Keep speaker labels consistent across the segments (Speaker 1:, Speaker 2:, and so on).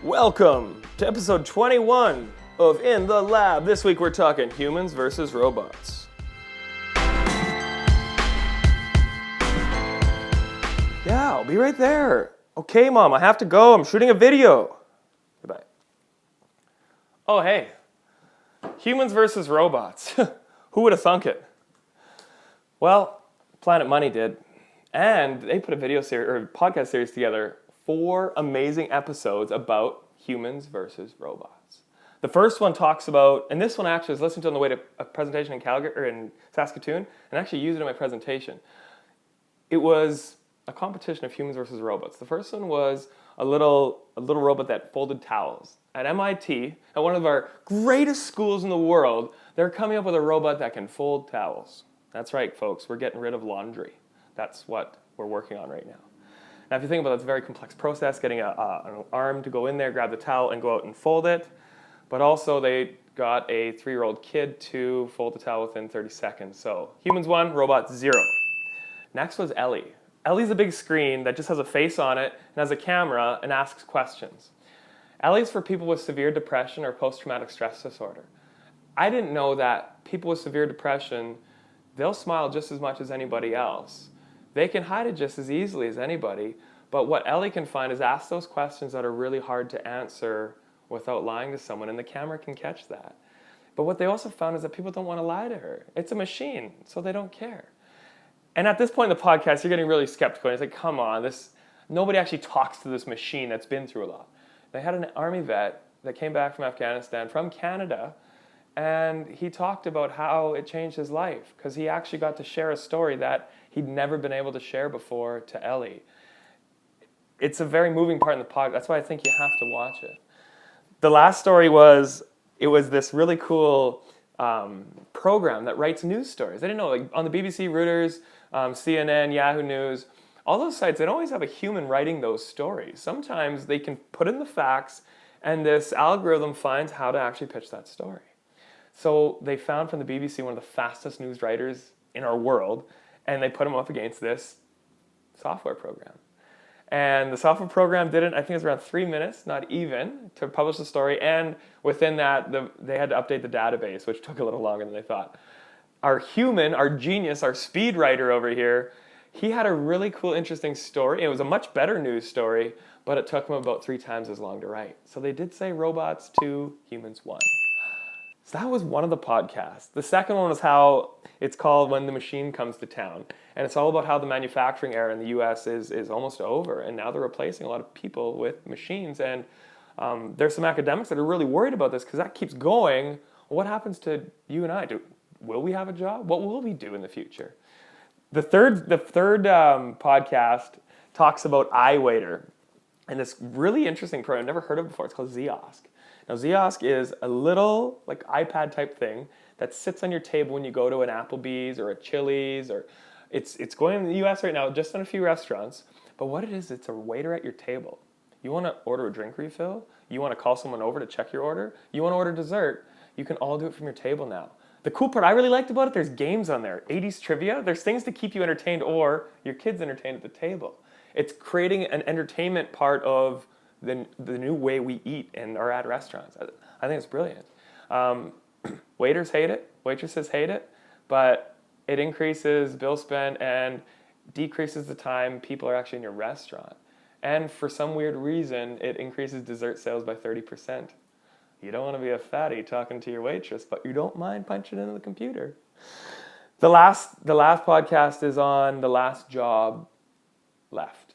Speaker 1: Welcome to episode 21 of In the Lab. This week we're talking humans versus robots. Yeah, I'll be right there. Okay, Mom, I have to go. I'm shooting a video. Goodbye. Oh, hey. Humans versus robots. Who would have thunk it? Well, Planet Money did. And they put a video series or podcast series together, 4 amazing episodes about humans versus robots. The first one talks about, and this one actually was listened to on the way to a presentation in Calgary or in Saskatoon, and actually used it in my presentation. It was a competition of humans versus robots. The first one was a little robot that folded towels. At MIT, at one of our greatest schools in the world, they're coming up with a robot that can fold towels. That's right, folks, we're getting rid of laundry. That's what we're working on right now. Now, if you think about it, it's a very complex process, getting an arm to go in there, grab the towel, and go out and fold it. But also, they got a 3-year-old kid to fold the towel within 30 seconds. So, humans 1, robots 0. Next was Ellie. Ellie's a big screen that just has a face on it and has a camera and asks questions. Ellie's for people with severe depression or post-traumatic stress disorder. I didn't know that people with severe depression, they'll smile just as much as anybody else. They can hide it just as easily as anybody, but what Ellie can find is ask those questions that are really hard to answer without lying to someone, and the camera can catch that. But what they also found is that people don't want to lie to her. It's a machine, so they don't care. And at this point in the podcast, you're getting really skeptical. It's like, come on, nobody actually talks to this machine that's been through a lot. They had an army vet that came back from Afghanistan, from Canada, and he talked about how it changed his life because he actually got to share a story that he'd never been able to share before to Ellie. It's a very moving part in the podcast. That's why I think you have to watch it. The last story was this really cool program that writes news stories. I didn't know, like on the BBC, Reuters, CNN, Yahoo News, all those sites, they don't always have a human writing those stories. Sometimes they can put in the facts and this algorithm finds how to actually pitch that story. So they found from the BBC one of the fastest news writers in our world, and they put him up against this software program. And the software program did it, I think it was around 3 minutes, not even, to publish the story. And within that, they had to update the database, which took a little longer than they thought. Our human, our genius, our speed writer over here, he had a really cool, interesting story. It was a much better news story, but it took him about 3 times as long to write. So they did say robots 2, humans 1. So that was one of the podcasts. The second one was how it's called When the Machine Comes to Town. And it's all about how the manufacturing era in the US is almost over. And now they're replacing a lot of people with machines. And there's some academics that are really worried about this because that keeps going. What happens to you and I? Will we have a job? What will we do in the future? The third podcast talks about iWaiter. And this really interesting program, I've never heard of it before. It's called Ziosk. Now, Ziosk is a little like iPad type thing that sits on your table when you go to an Applebee's or a Chili's, or it's going in the U.S. right now, just in a few restaurants. But what it is, it's a waiter at your table. You want to order a drink refill? You want to call someone over to check your order? You want to order dessert? You can all do it from your table now. The cool part I really liked about it, there's games on there, 80s trivia. There's things to keep you entertained or your kids entertained at the table. It's creating an entertainment part of the new way we eat and are at restaurants. I think it's brilliant. Waiters hate it, waitresses hate it, but it increases bill spend and decreases the time people are actually in your restaurant. And for some weird reason, it increases dessert sales by 30%. You don't want to be a fatty talking to your waitress, but you don't mind punching into the computer. The last podcast is on the last job left.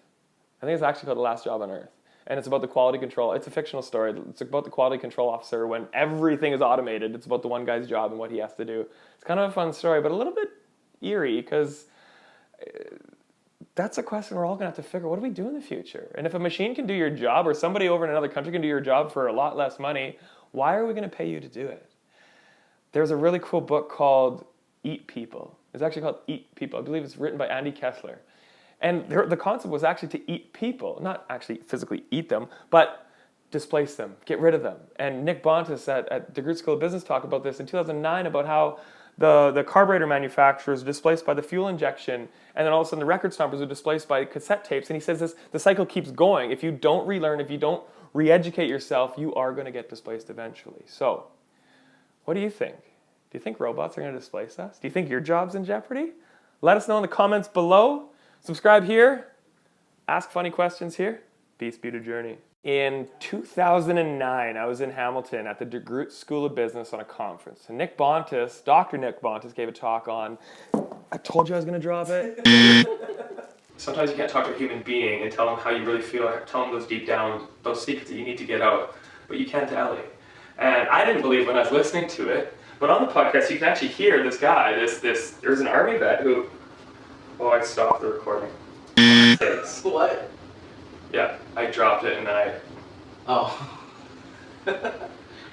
Speaker 1: I think it's actually called The Last Job on Earth. And it's about the quality control. It's a fictional story. It's about the quality control officer when everything is automated. It's about the one guy's job and what he has to do. It's kind of a fun story, but a little bit eerie because that's a question we're all going to have to figure. What do we do in the future? And if a machine can do your job or somebody over in another country can do your job for a lot less money, why are we going to pay you to do it? There's a really cool book called Eat People. It's actually called Eat People. I believe it's written by Andy Kessler. And the concept was actually to eat people, not actually physically eat them, but displace them, get rid of them. And Nick Bontis at the Groot School of Business talked about this in 2009 about how the carburetor manufacturers are displaced by the fuel injection, and then all of a sudden the record stompers are displaced by cassette tapes. And he says the cycle keeps going. If you don't relearn, if you don't re-educate yourself, you are going to get displaced eventually. So, what do you think? Do you think robots are going to displace us? Do you think your job's in jeopardy? Let us know in the comments below. Subscribe here. Ask funny questions here. Peace be to Journey. In 2009, I was in Hamilton at the DeGroote School of Business on a conference. And Dr. Nick Bontis gave a talk on, I told you I was going to drop it. Sometimes you can't talk to a human being and tell them how you really feel, tell them those deep down, those secrets that you need to get out, but you can to Ellie. And I didn't believe when I was listening to it, but on the podcast you can actually hear this guy, there's an army vet who, I stopped the recording.
Speaker 2: What?
Speaker 1: Yeah, I dropped it and then
Speaker 2: Oh.